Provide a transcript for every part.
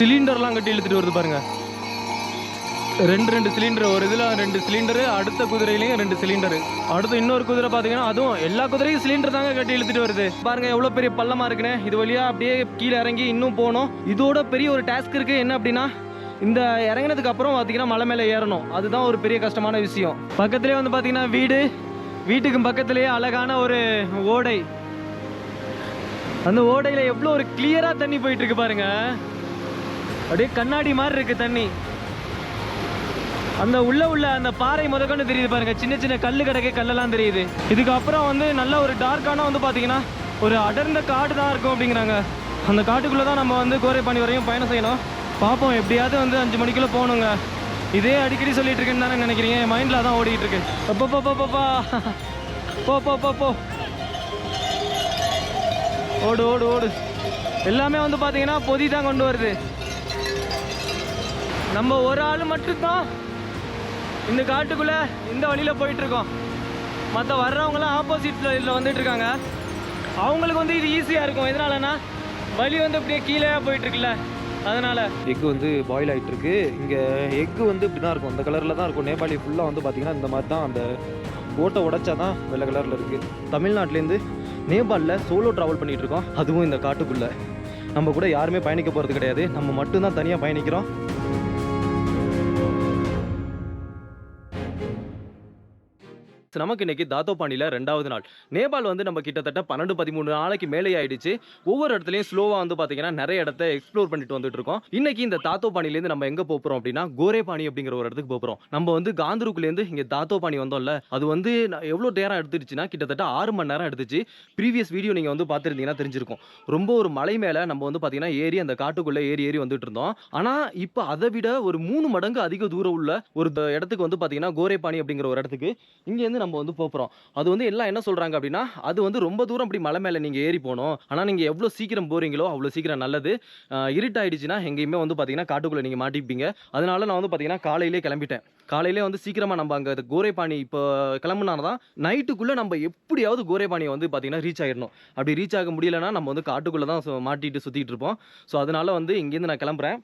சிலிண்டர்லாம் கட்டி இழுத்துட்டு வருது பாருங்க. ரெண்டு சிலிண்டர், ஒரு இதில் 2 சிலிண்டரு, அடுத்த குதிரையிலையும் 2 சிலிண்டரு, அடுத்து இன்னொரு குதிரை பார்த்தீங்கன்னா அதுவும் எல்லா குதிரையும் சிலிண்டர் தாங்க கட்டி இழுத்துட்டு வருது பாருங்க. எவ்வளோ பெரிய பள்ளமாக இருக்குன்னு. இது வழியா அப்படியே கீழே இறங்கி இன்னும் போகணும். இதோட பெரிய ஒரு டாஸ்க் இருக்கு. என்ன அப்படின்னா, இந்த இறங்கினதுக்கு அப்புறம் பார்த்தீங்கன்னா மலை மேலே ஏறணும். அதுதான் ஒரு பெரிய கஷ்டமான விஷயம். பக்கத்துலேயே வந்து பார்த்தீங்கன்னா வீட்டுக்கு பக்கத்துலேயே அழகான ஒரு ஓடை. அந்த ஓடையில் எவ்வளோ ஒரு கிளியராக தண்ணி போயிட்டு இருக்கு பாருங்க. அப்படியே கண்ணாடி மாதிரி இருக்கு தண்ணி. அந்த உள்ள அந்த பாறை முதற்கொண்டு தெரியுது பாருங்க. சின்ன சின்ன கல்லு கிடக்கு, கல்லெல்லாம் தெரியுது. இதுக்கப்புறம் வந்து நல்ல ஒரு டார்க்கான வந்து பார்த்தீங்கன்னா ஒரு அடர்ந்த காடு தான் இருக்கும் அப்படிங்கிறாங்க. அந்த காட்டுக்குள்ளே தான் நம்ம வந்து கோரைப்பாணி வரையும் பயணம் செய்யணும். பார்ப்போம், எப்படியாவது வந்து 5 மணிக்குள்ளே போகணுங்க. இதே அடிக்கடி சொல்லிட்டு இருக்கேன்னு தானே நினைக்கிறீங்க? என் மைண்டில் தான் ஓடிட்டு இருக்கு. போ ஓடு ஓடு ஓடு. எல்லாமே வந்து பார்த்தீங்கன்னா பொதி தான் கொண்டு வருது. நம்ம ஒரு ஆள் மட்டும்தான் இந்த காட்டுக்குள்ளே இந்த வழியில் போயிட்டுருக்கோம். மற்ற வர்றவங்களாம் ஆப்போசிட்டில் வந்துட்டு இருக்காங்க. அவங்களுக்கு வந்து இது ஈஸியாக இருக்கும். எதனாலன்னா வழி வந்து அப்படியே கீழே போயிட்டுருக்குல்ல, அதனால். எக்கு வந்து பாயில் ஆகிட்டு இருக்கு. இங்கே எக்கு வந்து இப்படி தான் இருக்கும், அந்த கலரில் தான் இருக்கும். நேபாளி ஃபுல்லாக வந்து பார்த்திங்கன்னா இந்த மாதிரி தான். அந்த ஓட்டை உடைச்சா தான் வெள்ளை கலரில் இருக்குது. தமிழ்நாட்டிலேருந்து நேபாளில் சோலோ ட்ராவல் பண்ணிகிட்டு இருக்கோம். அதுவும் இந்த காட்டுக்குள்ளே. நம்ம கூட யாருமே பயணிக்க போகிறது கிடையாது. நம்ம மட்டும்தான் தனியாக பயணிக்கிறோம். நமக்கு இன்னைக்கு தாத்தோபானியில் 2வது நாள். நேபாள் வந்து நம்ம கிட்டத்தட்ட 12-13 நாளைக்கு மேலே ஆயிடுச்சு. ஒவ்வொரு இடத்துலையும் ஸ்லோவாக வந்து பார்த்தீங்கன்னா நிறைய இடத்த எக்ஸ்ப்ளோர் பண்ணிட்டு வந்துட்டு இருக்கோம். இன்னைக்கு இந்த தாத்தோபானிலேருந்து நம்ம எங்கே போகிறோம் அப்படின்னா கோரேபாணி அப்படிங்கிற ஒரு இடத்துக்கு போகிறோம். நம்ம வந்து காந்தருக்குலேருந்து இங்கே தாத்தோபானி வந்தோம்ல, அது வந்து எவ்வளோ நேரம் எடுத்துருச்சுன்னா கிட்டத்தட்ட 6 மணி நேரம் எடுத்துச்சு. ப்ரீவியஸ் வீடியோ நீங்கள் வந்து பார்த்துருந்தீங்கன்னா தெரிஞ்சிருக்கும். ரொம்ப ஒரு மலை மேலே நம்ம வந்து பார்த்தீங்கன்னா ஏறி அந்த காட்டுக்குள்ளே ஏறி வந்துட்டு இருந்தோம். ஆனால் இப்போ அதை விட ஒரு 3 மடங்கு அதிக தூரம் உள்ள ஒரு இடத்துக்கு வந்து பார்த்தீங்கன்னா கோரேபாணி அப்படிங்கிற ஒரு இடத்துக்கு இங்கேருந்து நம்ம வந்து போகிறோம். அது வந்து எல்லாம் என்ன சொல்றாங்க அப்படின்னா, அது வந்து ரொம்ப தூரம் அப்படி மலை மேலே நீங்க ஏறி போகணும். ஆனால் நீங்க எவ்வளோ சீக்கிரம் போறீங்களோ அவ்வளோ சீக்கிரம் நல்லது. இருட்டாயிடுச்சுன்னா எங்கேயுமே வந்து பார்த்தீங்கன்னா காட்டுக்குள்ளே நீங்க மாட்டிப்பீங்க. அதனால நான் வந்து பார்த்தீங்கன்னா காலையிலே கிளம்பிட்டேன். காலையிலே வந்து சீக்கிரமா நம்ம அங்கே கோரேபாணி இப்போ கிளம்புனாதான் நைட்டுக்குள்ளே நம்ம எப்படியாவது கோரேபாணியை வந்து பார்த்தீங்கன்னா ரீச் ஆகிடணும். அப்படி ரீச் ஆக முடியலன்னா நம்ம வந்து காட்டுக்குள்ளே தான் மாட்டிட்டு சுற்றிட்டு இருப்போம். ஸோ அதனால வந்து இங்கேருந்து நான் கிளம்புறேன்.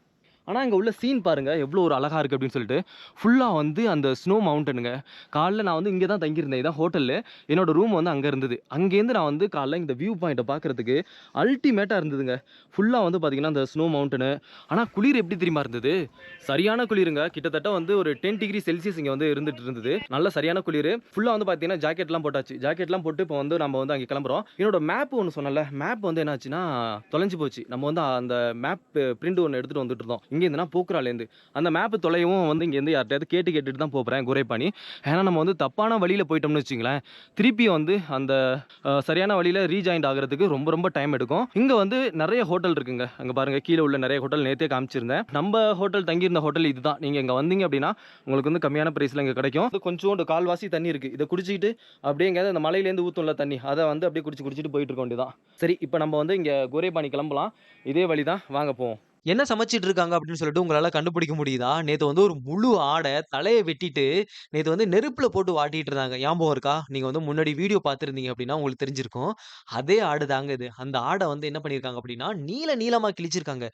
ஆனால் இங்கே உள்ள சீன் பாருங்கள் எவ்வளோ ஒரு அழகாக இருக்குது அப்படின்னு சொல்லிட்டு. ஃபுல்லாக வந்து அந்த ஸ்னோ மவுண்டனுங்க. காலைல நான் வந்து இங்கே தான் தங்கியிருந்தேன். இதான் ஹோட்டலில். என்னோடய ரூம் வந்து அங்கே இருந்தது. அங்கேருந்து நான் வந்து காலைல இந்த வியூ பாயிண்ட்டை பார்க்குறதுக்கு அல்டிமேட்டாக இருந்ததுங்க. ஃபுல்லாக வந்து பார்த்திங்கன்னா அந்த ஸ்னோ மவுண்டனு. ஆனால் குளிர் எப்படி தெரியுமா இருந்தது? சரியான குளிருங்க. கிட்டத்தட்ட வந்து ஒரு 10 டிகிரி செல்சியஸ் இங்கே வந்து இருந்தது. நல்ல சரியான குளிர். ஃபுல்லாக வந்து பார்த்தீங்கன்னா ஜாக்கெட்லாம் போட்டாச்சு. ஜாக்கெட்லாம் போட்டு இப்போ வந்து நம்ம வந்து அங்கே கிளம்புறோம். என்னோட மேப் ஒன்று சொன்னல, மேப் வந்து என்னாச்சுன்னா தொலைஞ்சு போச்சு. நம்ம வந்து அந்த மேப் பிரிண்ட் ஒன்று எடுத்துகிட்டு வந்துட்டு இருந்தோம். இங்கேருந்துனா போக்குராலேருந்து அந்த மேப்பு தொலைவும் வந்து இங்கேருந்து யார்கிட்டயாவது கேட்டுட்டு தான் போகிறேன் கோரேபாணி. ஏன்னா நம்ம வந்து தப்பான வழியில் போயிட்டோம்னு வச்சுங்களேன், திருப்பி வந்து அந்த சரியான வழியில் ரீஜாயின்ட் ஆகிறதுக்கு ரொம்ப டைம் எடுக்கும். இங்கே வந்து நிறைய ஹோட்டல் இருக்குங்க. அங்கே பாருங்கள், கீழே உள்ள நிறைய ஹோட்டல் நேற்றே காமிச்சிருந்தேன். நம்ம ஹோட்டல் தங்கியிருந்த ஹோட்டல் இதுதான். நீங்கள் இங்கே வந்தீங்க அப்படின்னா உங்களுக்கு வந்து கம்மியான ப்ரைஸில் இங்கே கிடைக்கும். கொஞ்சோண்டு கால்வாசி தண்ணி இருக்குது. இதை குடிச்சிக்கிட்டு அப்படியே எங்கேயாவது அந்த மலையிலேருந்து ஊற்றும்ல தண்ணி, அதை வந்து அப்படியே குடிச்சிட்டு போயிட்டு இருக்க வேண்டியதான். சரி, இப்போ நம்ம வந்து இங்கே கோரேபாணி கிளம்பலாம். இதே வழி தான், வாங்க போவோம். என்ன சமைச்சிட்டு இருக்காங்க அப்படின்னு சொல்லிட்டு உங்களால கண்டுபிடிக்க முடியுதா? நேத்து வந்து ஒரு முழு ஆட தலைய வெட்டிட்டு, நேத்து வந்து நெருப்புல போட்டு வாட்டிட்டு இருந்தாங்க. ஞாபகம் இருக்கா? நீங்க வந்து முன்னாடி வீடியோ பார்த்திருந்தீங்க அப்படின்னா உங்களுக்கு தெரிஞ்சிருக்கும். அதே ஆடு தாங்க இது. அந்த ஆட வந்து என்ன பண்ணியிருக்காங்க அப்படின்னா, நீளமா கிழிச்சிருக்காங்க.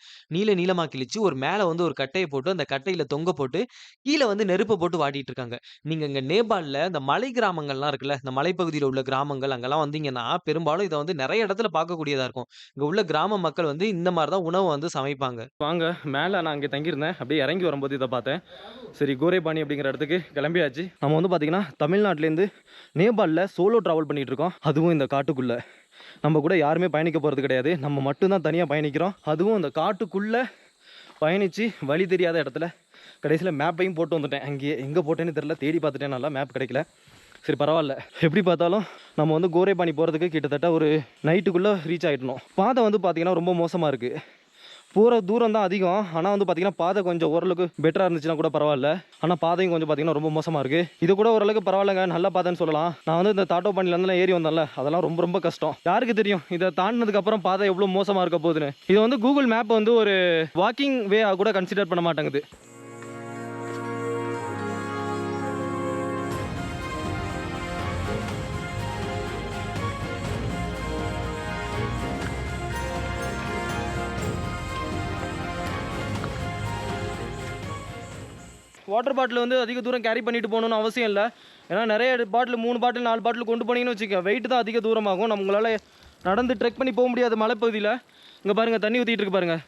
நீளமா கிழிச்சு ஒரு மேல வந்து ஒரு கட்டைய போட்டு, அந்த கட்டையில தொங்க போட்டு, கீழ வந்து நெருப்ப போட்டு வாட்டிட்டு இருக்காங்க. நீங்க இங்க நேபாள்ல இந்த மலை கிராமங்கள்லாம் இருக்குல்ல, இந்த மலைப்பகுதியில உள்ள கிராமங்கள் அங்கெல்லாம் வந்தீங்கன்னா, பெரும்பாலும் இத வந்து நெறைய இடத்துல பார்க்கக்கூடியதா இருக்கும். இங்க உள்ள கிராம மக்கள் வந்து இந்த மாரி தான் உணவ வந்து சமைப்பாங்க. வாங்க, மேலே நான் அங்கே தங்கியிருந்தேன். அப்படியே இறங்கி வரும்போது இதை பார்த்தேன். சரி, கோரேபாணி அப்படிங்கிற இடத்துக்கு கிளம்பியாச்சு. நம்ம வந்து பார்த்திங்கன்னா தமிழ்நாட்டிலேருந்து நேபாளில் சோலோ ட்ராவல் பண்ணிகிட்டு இருக்கோம். அதுவும் இந்த காட்டுக்குள்ளே. நம்ம கூட யாருமே பயணிக்க போகிறது கிடையாது. நம்ம மட்டும்தான் தனியாக பயணிக்கிறோம். அதுவும் இந்த காட்டுக்குள்ளே பயணித்து வழி தெரியாத இடத்துல கடைசியில் மேப்பையும் போட்டு வந்துட்டேன். அங்கேயே எங்கே போட்டேன்னு தெரில, தேடி பார்த்துட்டேன். நல்லா மேப் கிடைக்கல. சரி, பரவாயில்ல. எப்படி பார்த்தாலும் நம்ம வந்து கோரேபாணி போகிறதுக்கு கிட்டத்தட்ட ஒரு நைட்டுக்குள்ளே ரீச் ஆகிட்டணும். பாதை வந்து பார்த்திங்கன்னா ரொம்ப மோசமாக இருக்குது. போகிற தூரம் தான் அதிகம். ஆனால் வந்து பார்த்திங்கன்னா பாதை கொஞ்சம் ஓரளவுக்கு பெட்டராக இருந்துச்சுன்னா கூட பரவாயில்ல. ஆனால் பாதையும் கொஞ்சம் பார்த்திங்கன்னா ரொம்ப மோசமாக இருக்குது. இது கூட ஓரளவுக்கு பரவாயில்லைங்க, நல்ல பாதைன்னு சொல்லலாம். நான் வந்து இந்த தாத்தோபானிலேருந்துலாம் ஏறி வந்தேன்ல, அதெல்லாம் ரொம்ப கஷ்டம். யாருக்கு தெரியும் இதை தாண்டினதுக்கப்புறம் பாதை எவ்வளோ மோசமாக இருக்க போகுதுன்னு. இது வந்து கூகுள் மேப் வந்து ஒரு வாக்கிங் வே கூட கன்சிடர் பண்ண மாட்டேங்குது. வாட்டர் பாட்டில் வந்து அதிக தூரம் கேரி பண்ணிட்டு போகணும்னு அவசியம் இல்லை. ஏன்னா நிறைய பாட்டில் 3 பாட்டில் 4 பாட்டில் கொண்டு போனீங்கன்னு வச்சுக்க வெயிட் தான் அதிக தூரமாகும். நம்மளால் நடந்து ட்ரெக் பண்ணி போக முடியாது மலைப்பகுதியில். இங்கே பாருங்கள் தண்ணி ஊற்றிட்டு இருக்கு பாருங்கள்.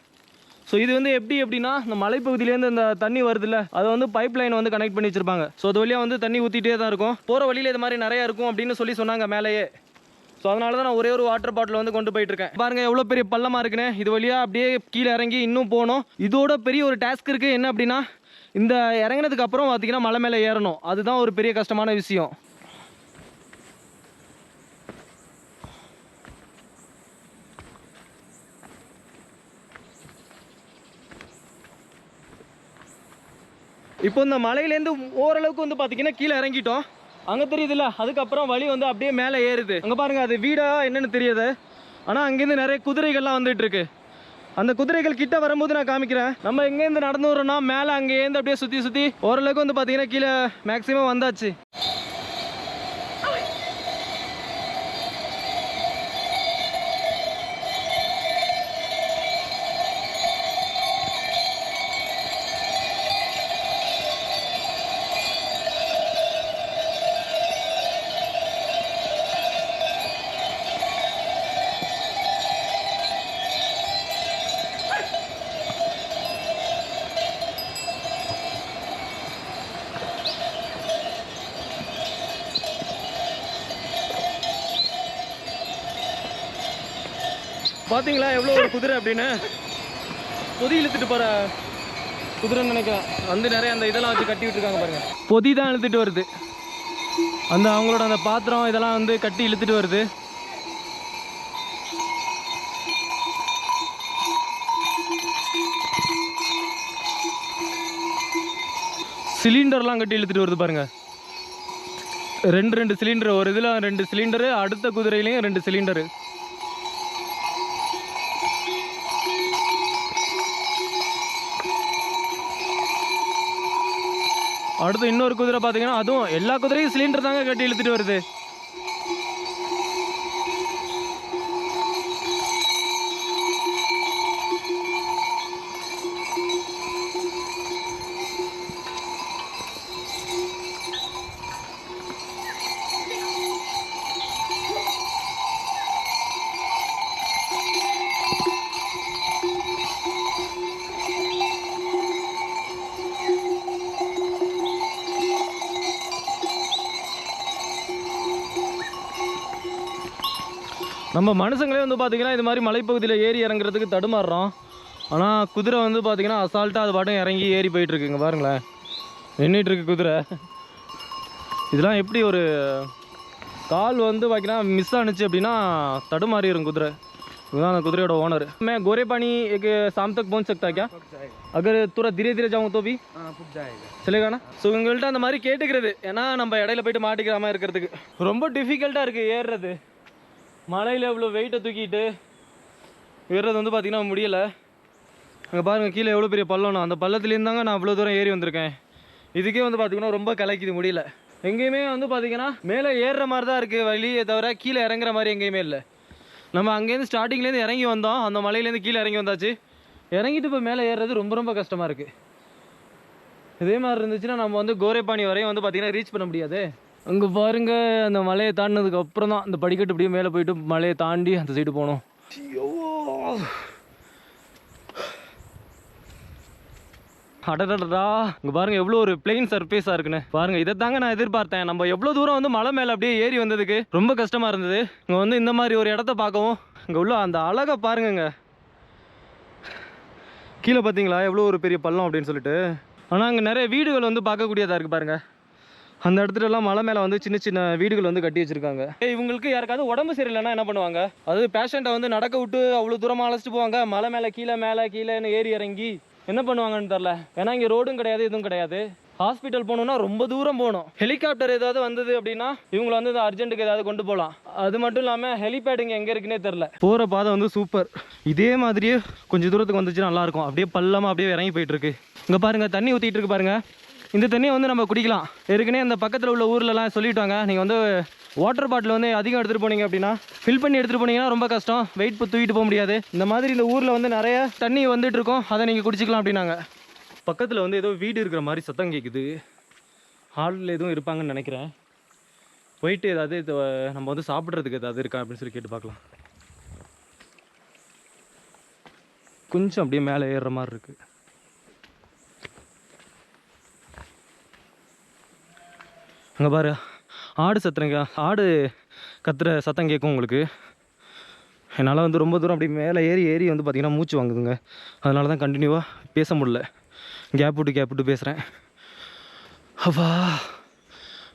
ஸோ இது வந்து எப்படின்னா இந்த மலைப்பகுதியிலேருந்து இந்த தண்ணி வருதுல்ல அதை வந்து பைப் லைன் வந்து கனெக்ட் பண்ணி வச்சிருப்பாங்க. ஸோ அது வழியாக வந்து தண்ணி ஊற்றிட்டே தான் இருக்கும். போகிற வழியில் இது மாதிரி நிறையா இருக்கும் அப்படின்னு சொன்னாங்க மேலேயே. ஸோ அதனால தான் நான் ஒரே ஒரு வாட்டர் பாட்டில் வந்து கொண்டு போயிட்டுருக்கேன். பாருங்கள் எவ்வளோ பெரிய பள்ளமாக இருக்குன்னு. இது வழியாக அப்படியே கீழே இறங்கி இன்னும் போகணும். இதோட பெரிய ஒரு டாஸ்க் இருக்குது. என்ன அப்படின்னா இந்த இறங்கினதுக்கு அப்புறம் பார்த்தீங்கன்னா மலை மேலே ஏறணும். அதுதான் ஒரு பெரிய கஷ்டமான விஷயம். இப்போ இந்த மலையிலேருந்து ஓரளவுக்கு வந்து பார்த்தீங்கன்னா கீழே இறங்கிட்டோம். அங்கே தெரியுதுல்ல, அதுக்கப்புறம் வழி வந்து அப்படியே மேலே ஏறுது. அங்கே பாருங்கள் அது வீடா என்னன்னு தெரியுது. ஆனால் அங்கேருந்து நிறைய குதிரைகள்லாம் வந்துட்டு இருக்கு. அந்த குதிரைகள் கிட்ட வரும்போது நான் காமிக்கிறேன். நம்ம எங்கேருந்து நடந்து வரோம்னா மேலே அங்கேருந்து அப்படியே சுற்றி சுற்றி ஓரளவுக்கு வந்து பார்த்தீங்கன்னா கீழே மேக்ஸிமம் வந்தாச்சு. பார்த்தீங்களா எவ்வளோ ஒரு குதிரை அப்படின்னு. பொதி இழுத்துட்டு போகிற குதிரைன்னு நினைக்கிறேன். வந்து நிறைய அந்த இதெல்லாம் வச்சு கட்டி விட்டுருக்காங்க பாருங்க. பொதி தான் இழுத்துட்டு வருது. அந்த அவங்களோட அந்த பாத்திரம் இதெல்லாம் வந்து கட்டி இழுத்துட்டு வருது. சிலிண்டர்லாம் கட்டி இழுத்துட்டு வருது பாருங்க. 2 சிலிண்டர், ஒரு இதில் 2 சிலிண்டரு, அடுத்த குதிரையிலையும் 2 சிலிண்டரு. அடுத்து இன்னொரு குதிரை பார்த்தீங்கன்னா அதுவும் எல்லா குதிரையும் சிலிண்டர் தாங்க கட்டி இழுத்துட்டு வருது. நம்ம மனுஷங்களே வந்து பார்த்திங்கன்னா இது மாதிரி மலைப்பகுதியில் ஏறி இறங்குறதுக்கு தடுமாறுறோம். ஆனால் குதிரை வந்து பார்த்திங்கன்னா அசால்ட்டாக அது பாட்டும் இறங்கி ஏறி போயிட்டுருக்குங்க. பாருங்களேன் நின்றுட்டுருக்கு குதிரை. இதெல்லாம் எப்படி ஒரு கால் வந்து பார்த்திங்கன்னா மிஸ் ஆனிச்சு அப்படின்னா தடுமாறிடும் குதிரை. இதுதான் அந்த குதிரையோட ஓனர். मैं गोरे पानी एक शाम तक पहुंच सकता है क्या? अगर थोड़ा धीरे धीरे जाऊँ तो भी चलेगा ना? ஸோ உங்கள்கிட்ட அந்த மாதிரி கேட்டுக்கிறது. ஏன்னா நம்ம இடையில போயிட்டு மாட்டிக்கிறாமல் இருக்கிறதுக்கு ரொம்ப டிஃபிகல்ட்டாக இருக்குது ஏறுறது. மலையில் எவ்வளோ வெயிட்டை தூக்கிட்டு ஏறுறது வந்து பார்த்திங்கன்னா முடியலை. அங்கே பாருங்கள் கீழே எவ்வளோ பெரிய பள்ளம். அந்த பள்ளத்துலேருந்து தாங்க நான் இவ்வளோ தூரம் ஏறி வந்திருக்கேன். இதுக்கே வந்து பார்த்திங்கன்னா ரொம்ப கலைக்குது முடியல. எங்கேயுமே வந்து பார்த்திங்கன்னா மேலே ஏறுற மாதிரி தான் இருக்குது வழியே தவிர கீழே இறங்குற மாதிரி எங்கேயுமே இல்லை. நம்ம அங்கேருந்து ஸ்டார்டிங்லேருந்து இறங்கி வந்தோம். அந்த மலையிலேருந்து கீழே இறங்கி வந்தாச்சு. இறங்கிட்டு இப்போ மேலே ஏறுறது ரொம்ப ரொம்ப கஷ்டமாக இருக்குது. இதே மாதிரி இருந்துச்சுன்னா நம்ம வந்து கோரேபானி வரையும் வந்து பார்த்திங்கன்னா ரீச் பண்ண முடியாது. அங்கே பாருங்கள் அந்த மலையை தாண்டினதுக்கு அப்புறம் தான் அந்த படிக்கட்டு அப்படியே மேலே போயிட்டு மலையை தாண்டி அந்த சைடு போகணும். அடடடா இங்கே பாருங்கள் எவ்வளோ ஒரு பிளெயின் சர்ஃபேஸாக இருக்குன்னு பாருங்கள். இதை தாங்க நான் எதிர்பார்த்தேன். நம்ம எவ்வளோ தூரம் வந்து மலை மேலே அப்படியே ஏறி வந்ததுக்கு ரொம்ப கஷ்டமாக இருந்தது. இங்கே வந்து இந்த மாதிரி ஒரு இடத்த பார்க்கவும் இங்கே உள்ள அந்த அழகை பாருங்கங்க. கீழே பார்த்தீங்களா எவ்வளோ ஒரு பெரிய பள்ளம் அப்படின்னு சொல்லிட்டு. ஆனால் அங்கே நிறைய வீடுகள் வந்து பார்க்கக்கூடியதாக இருக்குது பாருங்கள். அந்த இடத்துலலாம் மலை மேலே வந்து சின்ன சின்ன வீடுகள் வந்து கட்டி வச்சுருக்காங்க. இவங்களுக்கு யாருக்காவது உடம்பு சரியில்லைன்னா என்ன பண்ணுவாங்க? அது பேஷண்ட்டை வந்து நடக்க விட்டு அவ்வளோ தூரமாக அழைச்சிட்டு போவாங்க. மலை மேலே கீழேன்னு ஏறி இறங்கி என்ன பண்ணுவாங்கன்னு தெரில. ஏன்னா இங்கே ரோடும் கிடையாது எதுவும் கிடையாது. ஹாஸ்பிட்டல் போகணுன்னா ரொம்ப தூரம் போகணும். ஹெலிகாப்டர் ஏதாவது வந்தது அப்படின்னா இவங்களை வந்து அர்ஜென்ட்டுக்கு ஏதாவது கொண்டு போகலாம். அது மட்டும் இல்லாமல் ஹெலிபேட் இங்கே எங்கே இருக்குன்னே தெரில. போகிற பாதை வந்து சூப்பர். இதே மாதிரியே கொஞ்சம் தூரத்துக்கு வந்துச்சுன்னா நல்லாயிருக்கும். அப்படியே பள்ளமாக அப்படியே இறங்கி போயிட்டுருக்கு. இங்கே பாருங்கள் தண்ணி ஊற்றிட்டு இருக்கு பாருங்கள். இந்த தண்ணியை வந்து நம்ம குடிக்கலாம். ஏற்கனவே அந்த பக்கத்தில் உள்ள ஊர்லலாம் சொல்லிவிட்டாங்க நீங்கள் வந்து வாட்டர் பாட்டில் வந்து அதிகம் எடுத்துகிட்டு போனீங்க அப்படின்னா ஃபில் பண்ணி எடுத்துகிட்டு போனீங்கன்னா ரொம்ப கஷ்டம். வெயிட் தூக்கிட்டு போக முடியாது. இந்த மாதிரி இந்த ஊரில் வந்து நிறைய தண்ணி வந்துட்டு இருக்கோம், அதை நீங்கள் குடிச்சிக்கலாம் அப்படின்னாங்க. பக்கத்தில் வந்து ஏதோ வீடு இருக்கிற மாதிரி சத்தம் கேட்குது. ஹாலில் எதுவும் இருப்பாங்கன்னு நினைக்கிறேன். போயிட்டு ஏதாவது நம்ம வந்து சாப்பிட்றதுக்கு ஏதாவது இருக்கா அப்படின்னு சொல்லி கேட்டு பார்க்கலாம். கொஞ்சம் அப்படியே மேலே ஏறுற மாதிரி இருக்குது. அங்கே பாரு, ஆடு சத்துறங்க, ஆடு கத்துற சத்தம் கேட்கும் உங்களுக்கு. என்னால் வந்து ரொம்ப தூரம் அப்படி மேலே ஏறி வந்து பார்த்திங்கன்னா மூச்சு வாங்குதுங்க. அதனால தான் கண்டினியூவாக பேச முடியல, கேப் விட்டு பேசுகிறேன். அப்பா,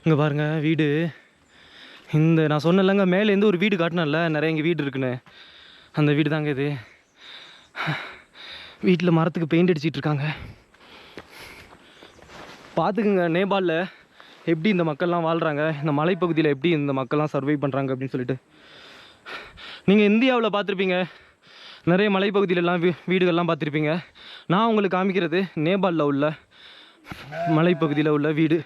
இங்கே பாருங்கள் வீடு. இந்த நான் சொன்னேன்லங்க மேலேருந்து ஒரு வீடு காட்டினேன்ல, நிறைய இங்கே வீடு இருக்குன்னு, அந்த வீடு தாங்க இது. வீட்டில் மரத்துக்கு பெயிண்ட் அடிச்சிட்டு இருக்காங்க. பார்த்துக்குங்க நேபாளில் எப்படி இந்த மக்கள்லாம் வாழ்கிறாங்க, இந்த மலைப்பகுதியில் எப்படி இந்த மக்கள்லாம் சர்வை பண்ணுறாங்க அப்படின்னு சொல்லிட்டு. நீங்கள் இந்தியாவில் பார்த்துருப்பீங்க, நிறைய மலைப்பகுதியிலலாம் வீடுகள்லாம் பார்த்துருப்பீங்க. நான் உங்களுக்கு காமிக்கிறது நேபாளில் உள்ள மலைப்பகுதியில் உள்ள வீடு.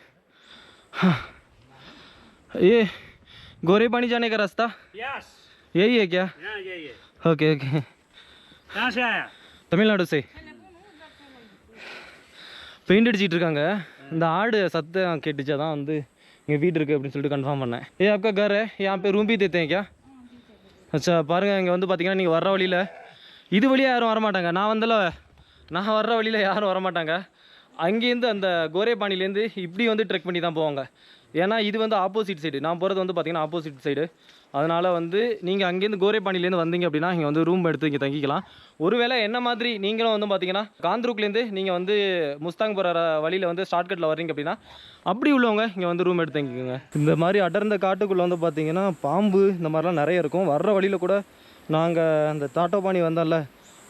ये गोरे पानी जाने का रास्ता यस यही है क्या? यही है। Okay okay. कहाँ से आया? तमिलनाडु से। பெயிண்ட் அடிச்சிட்டு இருக்காங்க. இந்த ஆடு சத்தம் கேட்டுச்சா தான் வந்து இங்கே வீடு இருக்குது அப்படின்னு சொல்லிட்டு கன்ஃபார்ம் பண்ணேன். ஏ आपका घर है यहाँ पे रूम भी देते हैं क्या? अच्छा பாருங்கள், இங்கே வந்து பார்த்தீங்கன்னா நீங்கள் வர்ற வழியில் இது வழியாக யாரும் வரமாட்டாங்க. நான் வர்ற வழியில் யாரும் வரமாட்டாங்க. அங்கேருந்து அந்த கோரேபானிலேருந்து இப்படி வந்து ட்ரெக் பண்ணி தான் போவாங்க. ஏன்னா இது வந்து ஆப்போசிட் சைடு, நான் போகிறது வந்து பார்த்திங்கன்னா ஆப்போசிட் சைடு. அதனால் வந்து நீங்கள் அங்கேருந்து கோரேபானிலேருந்து வந்தீங்க அப்படின்னா இங்கே வந்து ரூம் எடுத்து இங்கே தங்கிக்கலாம். ஒருவேளை என்ன மாதிரி நீங்களும் வந்து பார்த்திங்கன்னா காந்த்ருக்லேருந்து நீங்கள் வந்து முஸ்தாங் போகிற வழியில் வந்து ஷார்ட்கட்டில் வர்றீங்க அப்படின்னா அப்படி உள்ளவங்க இங்கே வந்து ரூம் எடுத்து தங்கிக்கோங்க. இந்த மாதிரி அடர்ந்த காட்டுக்குள்ளே வந்து பார்த்திங்கன்னா பாம்பு இந்த மாதிரிலாம் நிறைய இருக்கும். வர்ற வழியில் கூட நாங்கள் அந்த தாட்டோபானி வந்தோம்ல,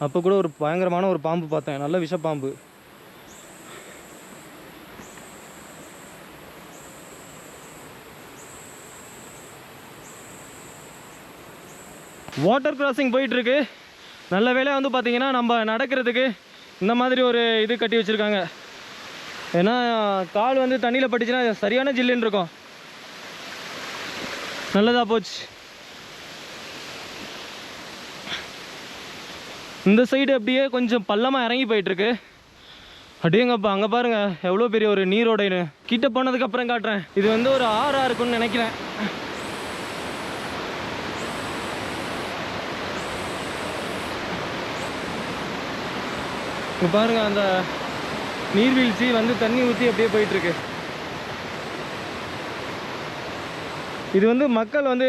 அப்போ கூட ஒரு பயங்கரமான ஒரு பாம்பு பார்த்தேன், நல்ல விஷப்பாம்பு. வாட்டர் கிராசிங் போயிட்டுருக்கு. நல்ல வேலையாக வந்து பார்த்திங்கன்னா நம்ம நடக்கிறதுக்கு இந்த மாதிரி ஒரு இது கட்டி வச்சுருக்காங்க. ஏன்னா கால் வந்து தண்ணியில் பட்டுச்சுன்னா சரியான ஜில்லுன்னு இருக்கும். நல்லதாக போச்சு. இந்த சைடு அப்படியே கொஞ்சம் பள்ளமாக இறங்கி போயிட்டுருக்கு. அப்படியேங்கப்பா அங்கே பாருங்கள் எவ்வளோ பெரிய ஒரு நீரோடைன்னு. கிட்ட போனதுக்கப்புறம் காட்டுறேன். இது வந்து ஒரு ஆறாக இருக்குன்னு நினைக்கிறேன். இப்போ பாருங்கள் அந்த நீர்வீழ்ச்சி வந்து தண்ணி ஊற்றி அப்படியே போயிட்டுருக்கு. இது வந்து மக்கள் வந்து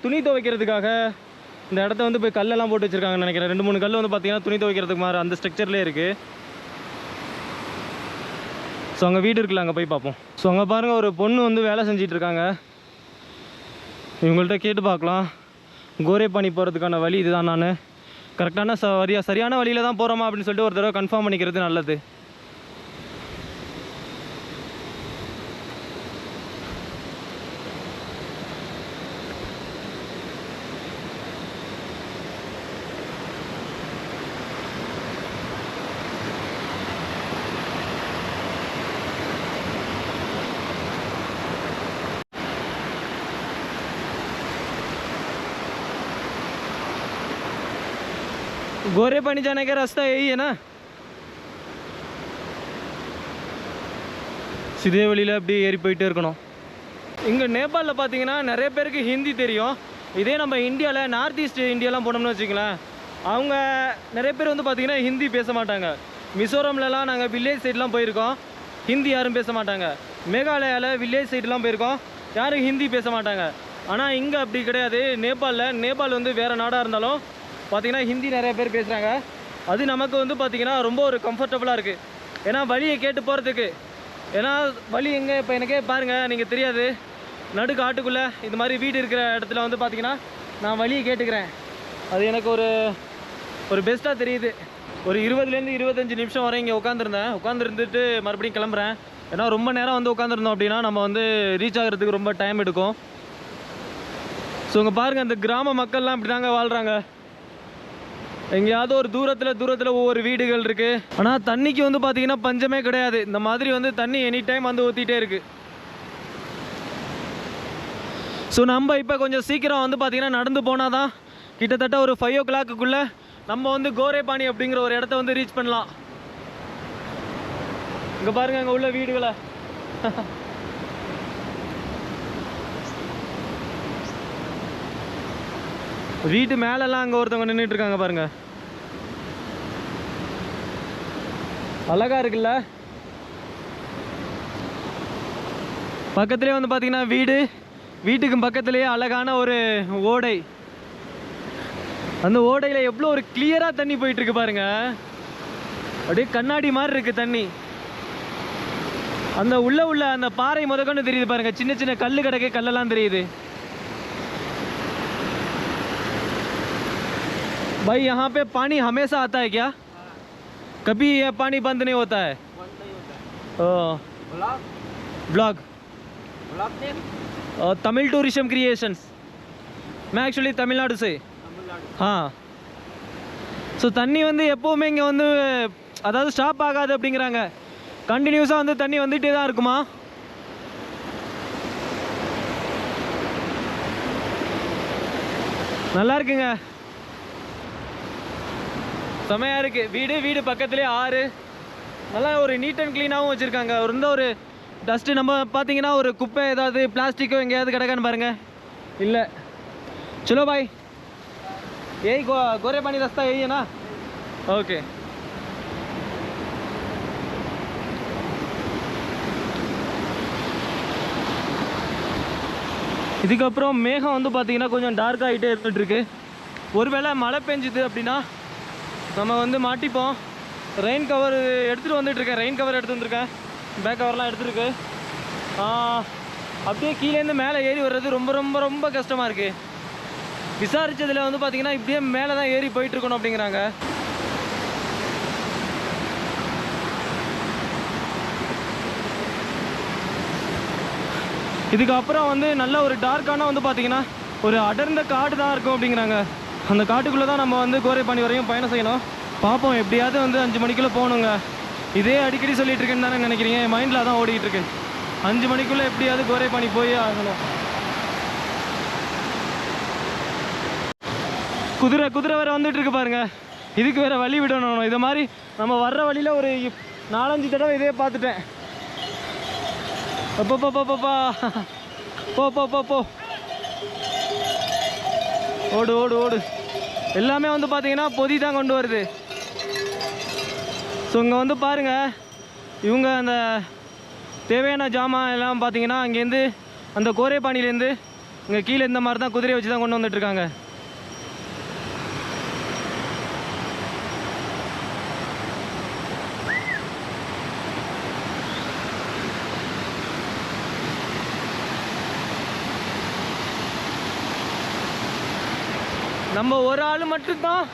துணி துவைக்கிறதுக்காக இந்த இடத்த வந்து போய் கல்லெல்லாம் போட்டு வச்சுருக்காங்கன்னு நினைக்கிறேன். 2-3 கல் வந்து பார்த்திங்கன்னா துணி துவைக்கிறதுக்கு மாதிரி அந்த ஸ்ட்ரக்சர்லேயே இருக்குது. ஸோ அங்கே வீடு இருக்குல்ல, அங்கே போய் பார்ப்போம். ஸோ அங்கே பாருங்கள் ஒரு பொண்ணு வந்து வேலை செஞ்சிட்ருக்காங்க. இவங்கள்ட்ட கேட்டு பார்க்கலாம், கோரேபானி போகிறதுக்கான வழி இதுதான், நான் கரெக்டான சரியான வழியில் தான் போகிறோமா அப்படின்னு சொல்லிட்டு ஒரு தடவை கன்ஃபார்ம் பண்ணிக்கிறது நல்லது. गोरे पानी जाने का रास्ता यही है ना? சிதே வழியில் அப்படியே ஏறி போயிட்டே இருக்கணும். இங்கே நேபாளில் பார்த்தீங்கன்னா நிறைய பேருக்கு ஹிந்தி தெரியும். இதே நம்ம இந்தியாவில் நார்த் ஈஸ்ட் இந்தியாலாம் போனோம்னு வச்சுக்கலாம், அவங்க நிறைய பேர் வந்து பார்த்திங்கன்னா ஹிந்தி பேச மாட்டாங்க. மிசோரம்லலாம் நாங்கள் வில்லேஜ் சைட்லாம் போயிருக்கோம், ஹிந்தி யாரும் பேச மாட்டாங்க. மேகாலயாவில் வில்லேஜ் சைட்லாம் போயிருக்கோம், யாரும் ஹிந்தி பேச மாட்டாங்க. ஆனால் இங்கே அப்படி கிடையாது. நேபாள் வந்து வேறு நாடாக இருந்தாலும் பார்த்திங்கன்னா ஹிந்தி நிறைய பேர் பேசுகிறாங்க. அது நமக்கு வந்து பார்த்திங்கன்னா ரொம்ப ஒரு கம்ஃபர்டபுளாக இருக்குது. ஏன்னா வழியை கேட்டு போகிறதுக்கு. ஏன்னா வழி எங்கே இப்போ எனக்கே பாருங்கள், நீங்கள் தெரியாது, நடு காட்டுக்குள்ளே இது மாதிரி வீடு இருக்கிற இடத்துல வந்து பார்த்திங்கன்னா நான் வழியை கேட்டுக்கிறேன். அது எனக்கு ஒரு பெஸ்ட்டாக தெரியுது. ஒரு 20லேருந்து 25 நிமிஷம் வரை இங்கே உட்காந்துருந்துட்டு மறுபடியும் கிளம்புறேன். ஏன்னா ரொம்ப நேரம் வந்து உட்காந்துருந்தோம் அப்படின்னா நம்ம வந்து ரீச் ஆகிறதுக்கு ரொம்ப டைம் எடுக்கும். ஸோ இங்கே பாருங்கள், அந்த கிராம மக்கள்லாம் இப்படி தாங்க வாழ்கிறாங்க. எங்கேயாவது ஒரு தூரத்தில் ஒவ்வொரு வீடுகள் இருக்குது. ஆனால் தண்ணிக்கு வந்து பார்த்திங்கன்னா பஞ்சமே கிடையாது. இந்த மாதிரி வந்து தண்ணி எனி டைம் வந்து ஊற்றிட்டே இருக்குது. ஸோ நம்ம இப்போ கொஞ்சம் சீக்கிரம் வந்து பார்த்திங்கன்னா நடந்து போனால் தான் கிட்டத்தட்ட ஒரு 5 o'clock நம்ம வந்து கோரேபானி அப்படிங்கிற ஒரு இடத்த வந்து ரீச் பண்ணலாம். இங்க பாருங்க அங்க உள்ள வீடுகளை. வீட்டு மேலெல்லாம் அங்க ஒருத்தவங்க நின்றுட்டு இருக்காங்க பாருங்க. அழகா இருக்குல்ல. பக்கத்துலேயே வந்து பார்த்தீங்கன்னா வீடு, வீட்டுக்கு பக்கத்துலேயே அழகான ஒரு ஓடை. அந்த ஓடையில் எவ்வளோ ஒரு கிளியராக தண்ணி போயிட்டு இருக்கு பாருங்க. அப்படியே கண்ணாடி மாதிரி இருக்கு தண்ணி. அந்த உள்ள அந்த பாறை முதற்கொண்டு தெரியுது பாருங்க. சின்ன சின்ன கல்லு கிடக்கு, கல்லெல்லாம் தெரியுது. भाई यहाँ पे पानी हमेशा आता है क्या? कभी ये पानी बंद नहीं होता है? Blog Tamil tourism creations. मैं एक्चुअली तमिलनाडु से. हाँ. ஸோ தண்ணி வந்து எப்போவுமே இங்கே வந்து அதாவது ஸ்டாப் ஆகாது அப்படிங்கிறாங்க. கண்டினியூஸாக வந்து தண்ணி வந்துகிட்டே தான் இருக்குமா? நல்லா இருக்குங்க, செமையாக இருக்குது. வீடு பக்கத்துலேயே ஆறு. நல்லா ஒரு நீட் அண்ட் க்ளீனாகவும் வச்சுருக்காங்க. ஒரு டஸ்ட்டு நம்ம பார்த்தீங்கன்னா ஒரு குப்பை ஏதாவது பிளாஸ்டிக்கோ எங்கேயாவது கிடக்கான்னு பாருங்கள். இல்லை. चलो भाई, यही गोरे पानी रास्ता यही है ना? ओके. இதுக்கப்புறம் மேகம் வந்து பார்த்தீங்கன்னா கொஞ்சம் டார்க் ஆகிட்டே இருந்துகிட்ருக்கு. ஒருவேளை மழை பெஞ்சுது அப்படின்னா நம்ம வந்து மாட்டிப்போம். ரெயின் கவர் எடுத்துகிட்டு வந்துட்டுருக்கேன். ரெயின் கவர் எடுத்து வந்துருக்கேன். பேக் கவர்லாம் எடுத்துருக்கு. அப்படியே கீழேருந்து மேலே ஏறி வர்றது ரொம்ப ரொம்ப ரொம்ப கஷ்டமாக இருக்குது. விசாரித்ததில் வந்து பார்த்திங்கன்னா இப்படியே மேலே தான் ஏறி போயிட்டுருக்கணும் அப்படிங்கிறாங்க. இதுக்கப்புறம் வந்து நல்ல ஒரு டார்க்கான வந்து பார்த்திங்கன்னா ஒரு அடர்ந்த காடு தான் இருக்கும் அப்படிங்கிறாங்க. அந்த காட்டுக்குள்ளே தான் நம்ம வந்து கோரைப்பாணி வரையும் பயணம் செய்யணும். பார்ப்போம், எப்படியாவது வந்து 5 மணிக்குள்ளே போகணுங்க. இதே அடிக்கடி சொல்லிட்டு இருக்கேன்னு தானே நினைக்கிறீங்க? என் மைண்டில் தான் ஓடிக்கிட்டு இருக்கு. 5 மணிக்குள்ளே எப்படியாவது கோரைப்பாணி போயே ஆகணும். குதிரை வேறு வந்துட்டு இருக்கு பாருங்க. இதுக்கு வேறு வழி விடணும். இதை மாதிரி நம்ம வர்ற வழியில் ஒரு 4-5 தடவை இதே பார்த்துட்டேன். போ ஓடு. எல்லாமே வந்து பார்த்தீங்கன்னா பொதி தான் கொண்டு வருது. ஸோ இங்கே வந்து பாருங்கள், இவங்க அந்த தேவையான ஜாமான் எல்லாம் பார்த்தீங்கன்னா அங்கேருந்து அந்த கோரைப்பாணிலேருந்து இங்கே கீழே இந்த மாதிரி தான் குதிரையை வச்சு தான் கொண்டு வந்துட்டுருக்காங்க. நம்ம ஒரு ஆள் மட்டும்தான்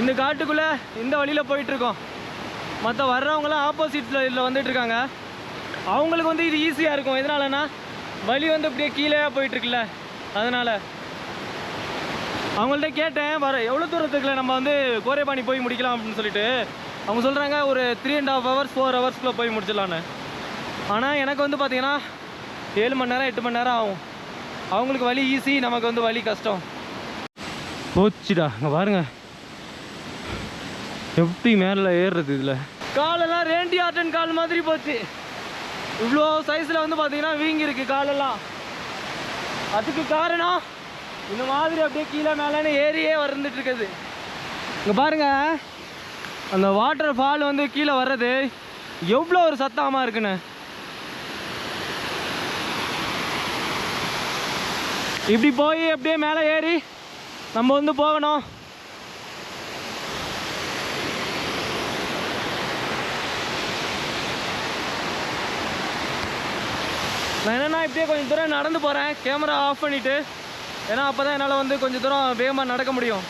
இந்த காட்டுக்குள்ளே இந்த வழியில் போயிட்டுருக்கோம். மற்ற வர்றவங்களாம் ஆப்போசிட்டில் இதில் வந்துட்டுருக்காங்க. அவங்களுக்கு வந்து இது ஈஸியாக இருக்கும். எதனாலனா வழி வந்து அப்படியே கீழே போயிட்டுருக்குல்ல, அதனால். அவங்கள்ட்ட கேட்டேன், எவ்வளோ தூரத்துக்குள்ள நம்ம வந்து கோரைப்பாணி போய் முடிக்கலாம் அப்படின்னு சொல்லிட்டு. அவங்க சொல்கிறாங்க ஒரு 3.5 hours 4 hours போய் முடிச்சிடலான்னு. ஆனால் எனக்கு வந்து பார்த்திங்கன்னா 7 மணி நேரம் 8 மணி நேரம் ஆகும். அவங்களுக்கு வழி ஈஸி, நமக்கு வந்து வழி கஷ்டம். போச்சுடா, அங்கே பாருங்க எப்படி மேலே ஏறுறது. இதில் காலெல்லாம் ரேண்டி ஆட்டன் கால் மாதிரி போச்சு. இவ்வளோ சைஸில் வந்து பார்த்தீங்கன்னா வீங்கிருக்கு காலெல்லாம். அதுக்கு காரணம் இந்த மாதிரி அப்படியே கீழே மேலேன்னு ஏறியே வந்துட்டு இருக்குது. இங்கே பாருங்க, அந்த வாட்டர் ஃபால் வந்து கீழே வர்றது எவ்வளோ ஒரு சத்தமாக இருக்குன்னு. இப்படி போய் அப்படியே மேலே ஏறி நம்ம வந்து போகணும். நான் என்னென்னா இப்படியே கொஞ்சம் தூரம் நடந்து போகிறேன், கேமரா ஆஃப் பண்ணிவிட்டு. ஏன்னா அப்போ தான் என்னால் வந்து கொஞ்சம் தூரம் வேகமாக நடக்க முடியும்.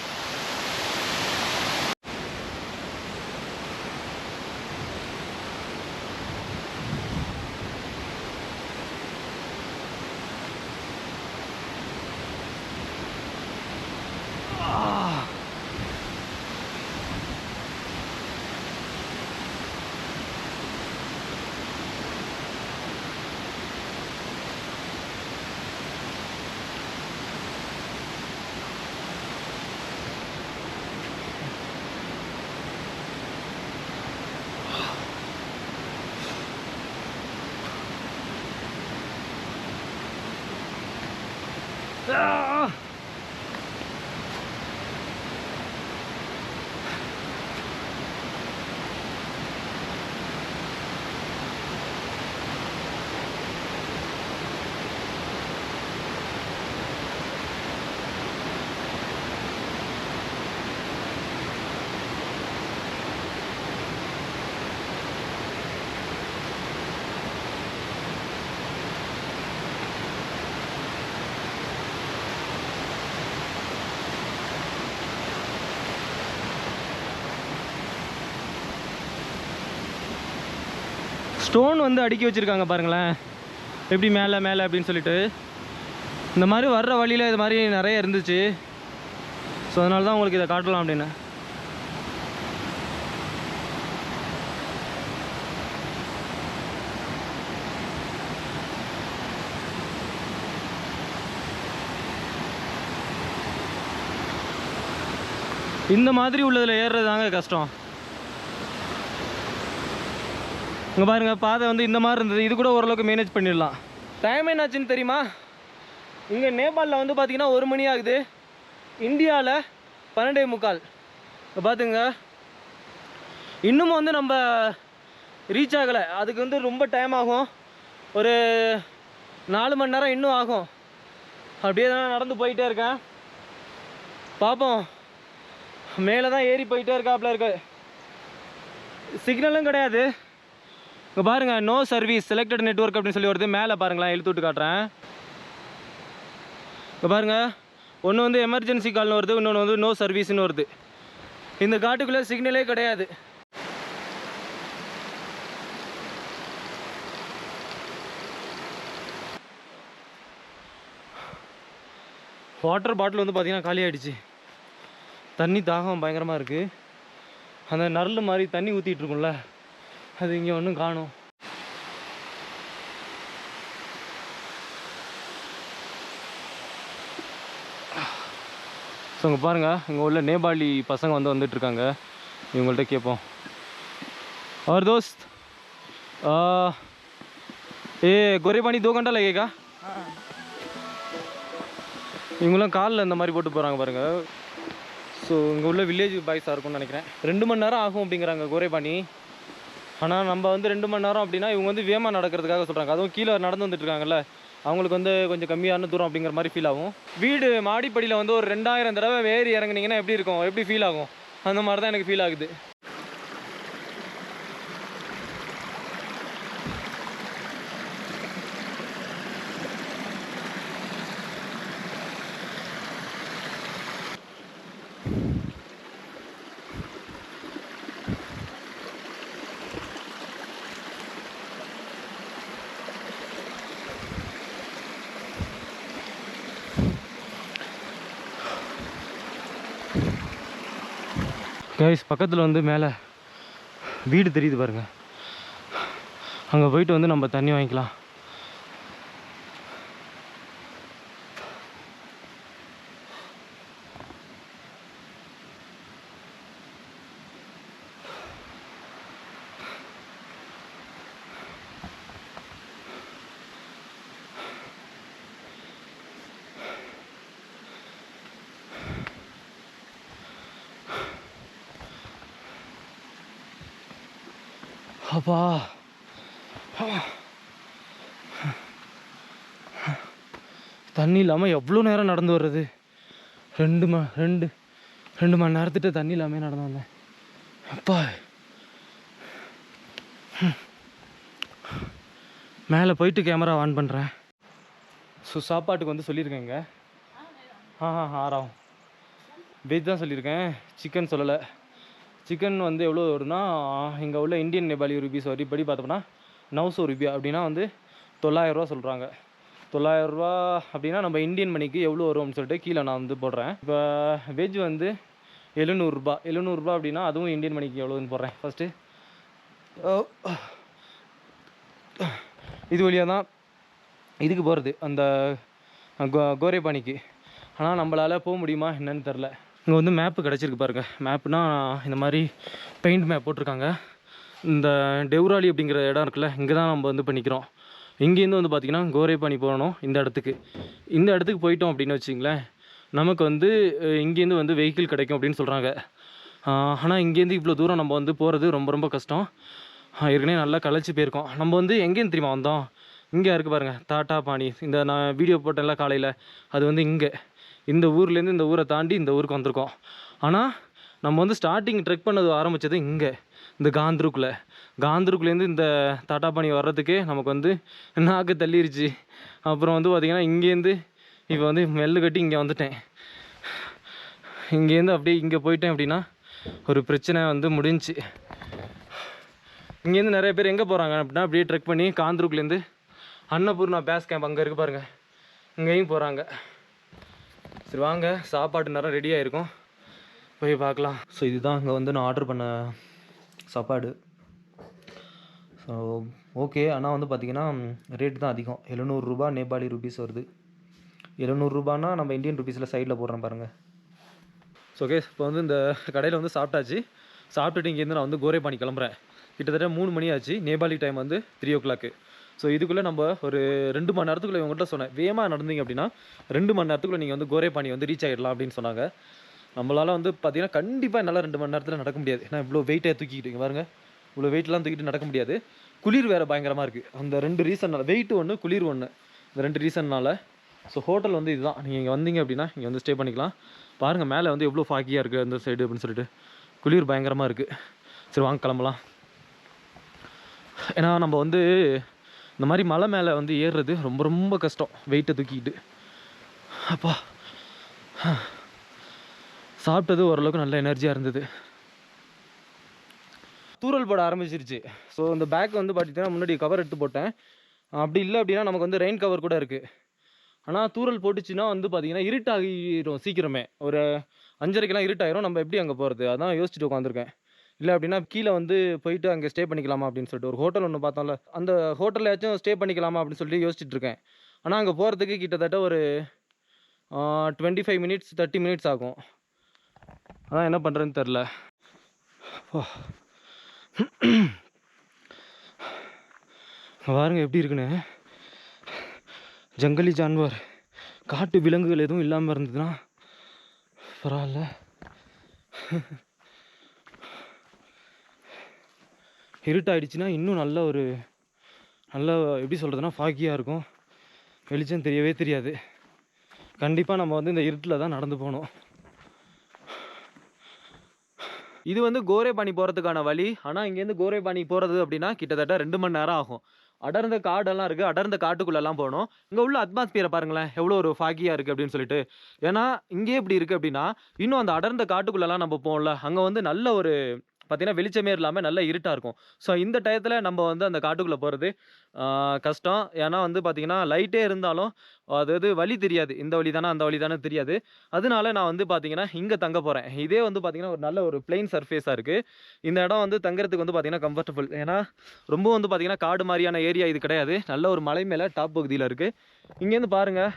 ஸ்டோன் வந்து அடுக்கி வச்சுருக்காங்க பாருங்களேன், எப்படி மேலே மேலே அப்படின்னு சொல்லிட்டு. இந்த மாதிரி வர்ற வழியில் இது மாதிரி நிறைய இருந்துச்சு. ஸோ அதனால தான் உங்களுக்கு இதை காட்டலாம் அப்படின்னு. இந்த மாதிரி உள்ளதில் ஏறுறது தாங்க கஷ்டம். இங்கே பாருங்கள், பாதை வந்து இந்த மாதிரி இருந்தது. இது கூட ஓரளவுக்கு மேனேஜ் பண்ணிடலாம். டைம் என்னாச்சுன்னு தெரியுமா? இங்கே நேபாளில் வந்து பார்த்திங்கன்னா 1 மணி ஆகுது, இந்தியாவில் 12:45. இப்போ பார்த்துங்க, இன்னமும் வந்து நம்ம ரீச் ஆகலை. அதுக்கு வந்து ரொம்ப டைம் ஆகும், ஒரு 4 மணி நேரம் இன்னும் ஆகும். அப்படியே தான் நடந்து போயிட்டே இருக்கேன். பார்ப்போம், மேலே தான் ஏறி போயிட்டே இருக்காப்புல இருக்கு. சிக்னலும் கிடையாது. இங்கே பாருங்கள், நோ சர்வீஸ் செலக்டட் நெட்வொர்க் அப்படின்னு சொல்லி வருது. மேலே பாருங்களேன், இழுத்து விட்டு காட்டுறேன். இங்கே பாருங்கள், ஒன்று வந்து எமர்ஜென்சி கால்னு வருது, இன்னொன்று வந்து நோ சர்வீஸ்னு வருது. இந்த காட்டுக்குள்ளே சிக்னலே கிடையாது. வாட்டர் பாட்டில் வந்து பார்த்திங்கன்னா காலி ஆகிடுச்சு. தண்ணி தாகம் பயங்கரமாக இருக்குது. அந்த நரல் மாதிரி தண்ணி ஊற்றிட்டு இருக்கும்ல, அது இங்கே ஒன்றும் காணும். ஸோ இங்கே பாருங்கள், இங்கே உள்ள நேபாளி பசங்க வந்து வந்துட்டுருக்காங்க. இவங்கள்ட்ட கேட்போம். और दोस्त ये गोरे पानी 2 घंटा लगेगा? இவங்களாம் காலில் இந்த மாதிரி போட்டு போகிறாங்க பாருங்கள். ஸோ இங்கே உள்ள வில்லேஜ் பாய்ஸாக இருக்கும்னு நினைக்கிறேன். 2 மணி நேரம் ஆகும் அப்படிங்கிறாங்க கோரே பானி. ஆனால் நம்ம வந்து 2 மணி நேரம் அப்படின்னா இவங்க வந்து வேகமாக நடக்கிறதுக்காக சொல்கிறாங்க. அதுவும் கீழே நடந்து வந்துட்டு இருக்காங்கல்ல, அவங்களுக்கு வந்து கொஞ்சம் கம்மியான தூரம் அப்படிங்கிற மாதிரி ஃபீல் ஆகும். வீடு மாடிப்படியில் வந்து ஒரு 2000 தடவை ஏறி இறங்குனீங்கன்னா எப்படி இருக்கும், எப்படி ஃபீல் ஆகும், அந்த மாதிரி தான் எனக்கு ஃபீல் ஆகுது. கைஸ், பக்கத்தில் வந்து மேலே வீடு தெரியுது பாருங்கள். அங்கே போயிட்டு வந்து நம்ம தண்ணி வாங்கிக்கலாம். அப்பா, தண்ணி இல்லாமல் எவ்வளோ நேரம் நடந்து வர்றது. 2 மணி நேரத்துட்டு தண்ணி இல்லாமல் நடந்து வந்தேன். அப்பா, மேலே போயிட்டு கேமரா ஆன் பண்ணுறேன். ஸோ சாப்பாட்டுக்கு வந்து சொல்லியிருக்கேங்க. ஆறாம் வெஜ் தான் சொல்லியிருக்கேன், சிக்கன் சொல்லலை. சிக்கன் வந்து எவ்வளோ வரும்னா, இங்கே உள்ள இந்தியன் நேபாளி ருபீஸ் வரிப்படி பார்த்தோம்னா 900 ரூபியா அப்படின்னா வந்து 900 ரூபா சொல்கிறாங்க. 900 ரூபா அப்படின்னா நம்ம இந்தியன் மணிக்கு எவ்வளோ வரும் அப்படின்னு சொல்லிட்டு கீழே நான் வந்து போடுறேன். இப்போ வெஜ் வந்து 700 ரூபா. 700 ரூபா அப்படின்னா அதுவும் இந்தியன் மணிக்கு எவ்வளோன்னு போடுறேன். ஃபஸ்ட்டு இது வழியாக தான் இதுக்கு போகிறது, அந்த கோரே பானிக்கு. ஆனால் நம்மளால் போக முடியுமா என்னன்னு தெரில. இங்கே வந்து மேப்பு கிடச்சிருக்கு பாருங்கள். மேப்புனா இந்த மாதிரி பெயிண்ட் மேப் போட்டிருக்காங்க. இந்த டெவ்ராலி அப்படிங்கிற இடம் இருக்குல்ல, இங்கே தான் நம்ம வந்து பண்ணிக்கிறோம். இங்கேருந்து வந்து பார்த்திங்கன்னா கோரேபானி போகணும் இந்த இடத்துக்கு போயிட்டோம் அப்படின்னு வச்சிங்களேன், நமக்கு வந்து இங்கேருந்து வந்து வெஹிக்கிள் கிடைக்கும் அப்படின்னு சொல்கிறாங்க. ஆனால் இங்கேருந்து இவ்வளோ தூரம் நம்ம வந்து போகிறது ரொம்ப ரொம்ப கஷ்டம். ஏற்கனவே நல்லா களைச்சி போயிருக்கோம். நம்ம வந்து எங்கேருந்து தெரியுமா வந்தோம், இங்கே இருக்குது பாருங்கள் தாட்டாபாணி. இந்த நான் வீடியோ போட்டேன்ல காலையில், அது வந்து இங்கே இந்த ஊர்லேருந்து இந்த ஊரை தாண்டி இந்த ஊருக்கு வந்திருக்கோம். ஆனால் நம்ம வந்து ஸ்டார்டிங் ட்ரெக் பண்ணது ஆரம்பித்தது இங்கே இந்த காந்தருக்குலேருந்து இந்த தாட்டாபாணி வர்றதுக்கே நமக்கு வந்து நாக்கு தள்ளிருச்சு. அப்புறம் வந்து பார்த்திங்கன்னா இங்கேருந்து இப்போ வந்து மெல்லு கட்டி இங்கே வந்துட்டேன். இங்கேருந்து அப்படியே இங்கே போயிட்டேன் அப்படின்னா ஒரு பிரச்சனை வந்து முடிஞ்சிச்சு. இங்கேருந்து நிறைய பேர் எங்கே போகிறாங்க அப்படின்னா அப்படியே ட்ரெக் பண்ணி காந்தருக்குலேருந்து அன்னபூர்ணா பேஸ் கேம்ப் அங்கே இருக்குது பாருங்கள், இங்கேயும் போகிறாங்க. சரி வாங்க, சாப்பாடு நேரம் ரெடி ஆகிருக்கும், போய் பார்க்கலாம். ஸோ இதுதான் அங்கே வந்து நான் ஆர்டர் பண்ண சாப்பாடு. ஸோ ஓகே, ஆனால் வந்து பார்த்திங்கன்னா ரேட் தான் அதிகம். 700 ரூபா நேபாளி ருபீஸ் வருது. 700 ரூபானா நம்ம இந்தியன் ருபீஸில் சைடில் போடுறேன் பாருங்கள். ஸோ ஓகே, இப்போ வந்து இந்த கடையில் வந்து சாப்பிட்டாச்சு. சாப்பிட்டுட்டு இங்கேருந்து நான் வந்து கோரேபானி கிளம்புறேன். கிட்டத்தட்ட 3 மணி ஆச்சு. நேபாளி டைம் வந்து 3 o'clock. ஸோ இதுக்குள்ளே நம்ம ஒரு 2 மணி நேரத்துக்குள்ளே இவங்ககிட்ட சொன்னேன், வேகமாக நடந்தீங்க அப்படின்னா 2 மணி நேரத்துக்குள்ளே நீங்கள் வந்து கோரேபானி வந்து ரீச் ஆகிடலாம் அப்படின்னு சொன்னாங்க. நம்மளால் வந்து பார்த்திங்கன்னா கண்டிப்பாக என்னால் 2 மணி நேரத்தில் நடக்க முடியாது. ஏன்னா இவ்வளோ வெயிட்டை தூக்கிக்கிட்டு பாருங்கள், இவ்வளோ வெயிட்லாம் தூக்கிட்டு நடக்க முடியாது. குளிர் வேறு பயங்கரமாக இருக்குது. அந்த 2 ரீசன்னால், வெயிட்டு ஒன்று குளிர் ஒன்று, இந்த 2 ரீசன்னால். ஸோ ஹோட்டல் வந்து இதுதான். நீங்கள் இங்கே வந்தீங்க அப்படின்னா இங்கே வந்து ஸ்டே பண்ணிக்கலாம். பாருங்கள் மேலே வந்து எவ்வளோ ஃபாகியாக இருக்குது அந்த சைடு அப்படின்னு சொல்லிட்டு, குளிர் பயங்கரமாக இருக்குது. சரி வாங்க கிளம்பலாம். ஏன்னா நம்ம வந்து இந்த மாதிரி மலை மேலே வந்து ஏறுறது ரொம்ப ரொம்ப கஷ்டம், வெயிட்டை தூக்கிக்கிட்டு. அப்பா சாப்பிட்டது ஓரளவுக்கு நல்ல எனர்ஜியாக இருந்தது. தூரல் போட ஆரம்பிச்சிருச்சு. ஸோ இந்த பேக் வந்து பார்த்திங்கன்னா முன்னாடி கவர் எடுத்து போட்டேன். அப்படி இல்லை அப்படின்னா நமக்கு வந்து ரெயின் கவர் கூட இருக்குது. ஆனால் தூரல் போட்டுச்சுன்னா வந்து பார்த்திங்கன்னா இருட்டாகிடும் சீக்கிரமே. ஒரு 5:30க்கெல்லாம் இருட்டாயிரும். நம்ம எப்படி அங்கே போகிறது, அதான் யோசிச்சுட்டு உட்காந்துருக்கேன். இல்லை அப்படின்னா கீழே வந்து போயிட்டு அங்கே ஸ்டே பண்ணிக்கலாமா அப்படின்னு சொல்லிட்டு ஒரு ஹோட்டல் ஒன்று பார்த்தோம்ல, அந்த ஹோட்டல்லையாச்சும் ஸ்டே பண்ணிக்கலாமா அப்படின்னு சொல்லிட்டு யோசிச்சுட்டு இருக்கேன். ஆனால் அங்கே போகிறதுக்கு கிட்டத்தட்ட ஒரு 25 மினிட்ஸ் 30 மினிட்ஸ் ஆகும். அதான் என்ன பண்ணுறதுன்னு தெரில. பாருங்க எப்படி இருக்குன்னு. ஜங்கலி ஜான்வர், காட்டு விலங்குகள் எதுவும் இல்லாமல் இருந்ததுன்னா பரவாயில்ல. இருட்டாயிடுச்சுன்னா இன்னும் நல்ல எப்படி சொல்கிறதுனா ஃபாகியாக இருக்கும். வெளிச்சம் தெரியவே தெரியாது. கண்டிப்பாக நம்ம வந்து இந்த இருட்டில் தான் நடந்து போகணும். இது வந்து கோரேபானி போகிறதுக்கான வழி. ஆனால் இங்கேருந்து கோரேபானி போகிறது அப்படின்னா கிட்டத்தட்ட 2 மணி நேரம் ஆகும். அடர்ந்த காடெல்லாம் இருக்குது. அடர்ந்த காட்டுக்குள்ளெல்லாம் போகணும். இங்கே உள்ள அட்மாஸ்பியரை பாருங்களேன், எவ்வளோ ஒரு ஃபாகியாக இருக்குது அப்படின்னு சொல்லிட்டு. ஏன்னா இங்கே எப்படி இருக்குது அப்படின்னா, இன்னும் அந்த அடர்ந்த காட்டுக்குள்ளெல்லாம் நம்ம போகல, அங்கே வந்து நல்ல ஒரு பார்த்தீங்கன்னா வெளிச்சமே இல்லாமல் நல்ல இருட்டாக இருக்கும். ஸோ இந்த டயத்தில் நம்ம வந்து அந்த காட்டுக்குள்ளே போகிறது கஷ்டம். ஏன்னா வந்து பார்த்திங்கன்னா லைட்டே இருந்தாலும் அதாவது வழி தெரியாது, இந்த வழி தானே அந்த வழி தானே தெரியாது. அதனால நான் வந்து பார்த்திங்கன்னா இங்கே தங்க போகிறேன். இதே வந்து பார்த்திங்கன்னா ஒரு நல்ல ஒரு பிளெயின் சர்ஃபேஸாக இருக்குது. இந்த இடம் வந்து தங்குறதுக்கு வந்து பார்த்திங்கன்னா கம்ஃபர்டபுள். ஏன்னா ரொம்ப வந்து பார்த்திங்கன்னா காடு மாதிரியான ஏரியா இது கிடையாது. நல்ல ஒரு மலை மேலே டாப் பகுதியில் இருக்குது. இங்கேருந்து பாருங்கள்,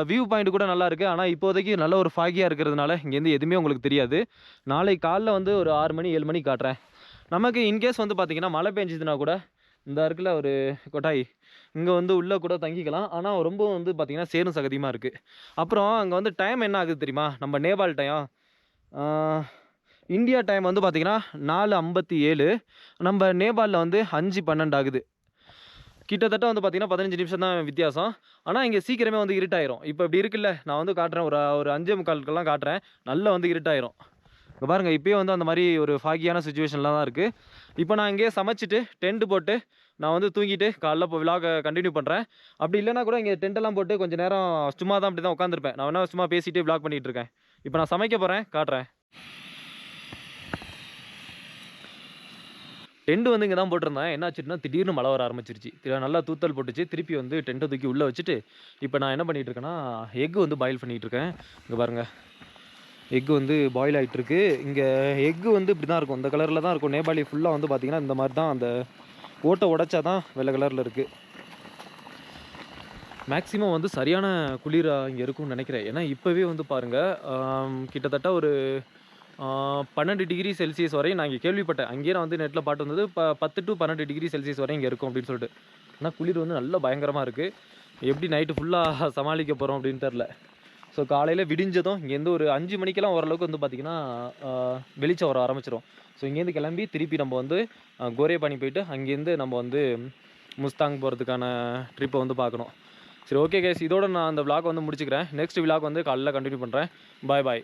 வியூ பாயிண்ட் கூட நல்லா இருக்குது. ஆனால் இப்போதைக்கு நல்ல ஒரு ஃபாகியாக இருக்கிறதுனால இங்கேருந்து எதுவுமே உங்களுக்கு தெரியாது. நாளைக்கு காலைல வந்து ஒரு 6 மணி 7 மணிக்கு காட்டுறேன். நமக்கு இன்கேஸ் வந்து பார்த்திங்கன்னா மழை பெஞ்சிதுன்னா கூட இந்த இருக்குல்ல ஒரு கொட்டாய், இங்கே வந்து உள்ளே கூட தங்கிக்கலாம். ஆனால் ரொம்ப வந்து பார்த்திங்கன்னா சேரும் சகதியமாக இருக்குது. அப்புறம் அங்கே வந்து டைம் என்ன ஆகுது தெரியுமா, நம்ம நேபாள் டைம், இந்தியா டைம் வந்து பார்த்திங்கன்னா 4:57, நம்ம நேபாளில் வந்து 5:12 ஆகுது. கிட்டத்தட்ட வந்து பார்த்திங்கன்னா 15 நிமிஷம் தான் வித்தியாசம். ஆனால் இங்கே சீக்கிரமே வந்து இருட்டாயிரும். இப்போ இப்படி இருக்குல்ல, நான் வந்து காட்டுறேன், ஒரு 5:45க்கெல்லாம் காட்டுறேன், நல்லா வந்து இருட்டாயிரும். இங்கே பாருங்கள், இப்போயே வந்து அந்த மாதிரி ஒரு ஃபாகியான சுச்சுவேஷன்லாம் தான் இருக்குது. இப்போ நான் இங்கேயே சமைச்சிட்டு டென்ட் போட்டு நான் வந்து தூங்கிட்டு காலைல இப்போ விலாகை கண்டினியூ பண்ணுறேன். அப்படி இல்லைனா கூட இங்கே டென்ட்டெல்லாம் போட்டு கொஞ்சம் நேரம் சும்மா தான் அப்படி தான் உட்காந்துருப்பேன். நான் வேணா சும்மா பேசிட்டு விலாக் பண்ணிகிட்டு இருக்கேன். இப்போ நான் சமைக்க போகிறேன், காட்டுறேன். டென்ட் வந்து இங்கே தான் போட்டிருந்தேன். என்ன ஆச்சுன்னா திடீர்னு மழை வர ஆரம்பிச்சிருச்சு. நல்லா தூத்தல் போட்டுச்சு. திருப்பி வந்து டென்ட்டை தூக்கி உள்ளே வச்சுட்டு இப்போ நான் என்ன பண்ணிகிட்டு இருக்கேன்னா எக் வந்து பாயில் பண்ணிகிட்டு இருக்கேன். இங்கே பாருங்கள், எக் வந்து பாயில் ஆகிட்டுருக்கு. இங்கே எக்கு வந்து இப்படி தான் இருக்கும், இந்த கலரில் தான் இருக்கும். நேபாளி ஃபுல்லாக வந்து பார்த்திங்கன்னா இந்த மாதிரி தான், அந்த ஓட்டை உடைச்சா தான் வெள்ளை கலரில் இருக்குது. மேக்ஸிமம் வந்து சரியான குளிராக இங்கே இருக்கும்னு நினைக்கிறேன். ஏன்னா இப்போவே வந்து பாருங்கள், கிட்டத்தட்ட ஒரு 12 டிகிரி செல்சியஸ் வரையும் நான் இங்கே கேள்விப்பட்டேன். அங்கேயே நான் வந்து நெட்டில் பாட்டு வந்தது 10 to 12 டிகிரி செல்சியஸ் வரையும் இங்கே இருக்கும் அப்படின்னு சொல்லிட்டு. ஆனால் குளிர் வந்து நல்ல பயங்கரமாக இருக்குது. எப்படி நைட்டு ஃபுல்லாக சமாளிக்க போகிறோம் அப்படின்னு தெரில. ஸோ காலையில் விடிஞ்சதும் இங்கேருந்து ஒரு 5 மணிக்கெல்லாம் ஓரளவுக்கு வந்து பார்த்திங்கன்னா வெளிச்சம் வர ஆரம்பிச்சிடும். ஸோ இங்கேருந்து கிளம்பி திருப்பி நம்ம வந்து கோரேபானி போயிட்டு அங்கேருந்து நம்ம வந்து முஸ்தாங் போகிறதுக்கான ட்ரிப்பை வந்து பார்க்கணும். சரி, ஓகே கைஸ், இதோட நான் அந்த விலாக் வந்து முடிச்சுக்கிறேன். நெக்ஸ்ட் விலாக் வந்து காலையில் கண்டினியூ பண்ணுறேன். பாய் பாய்.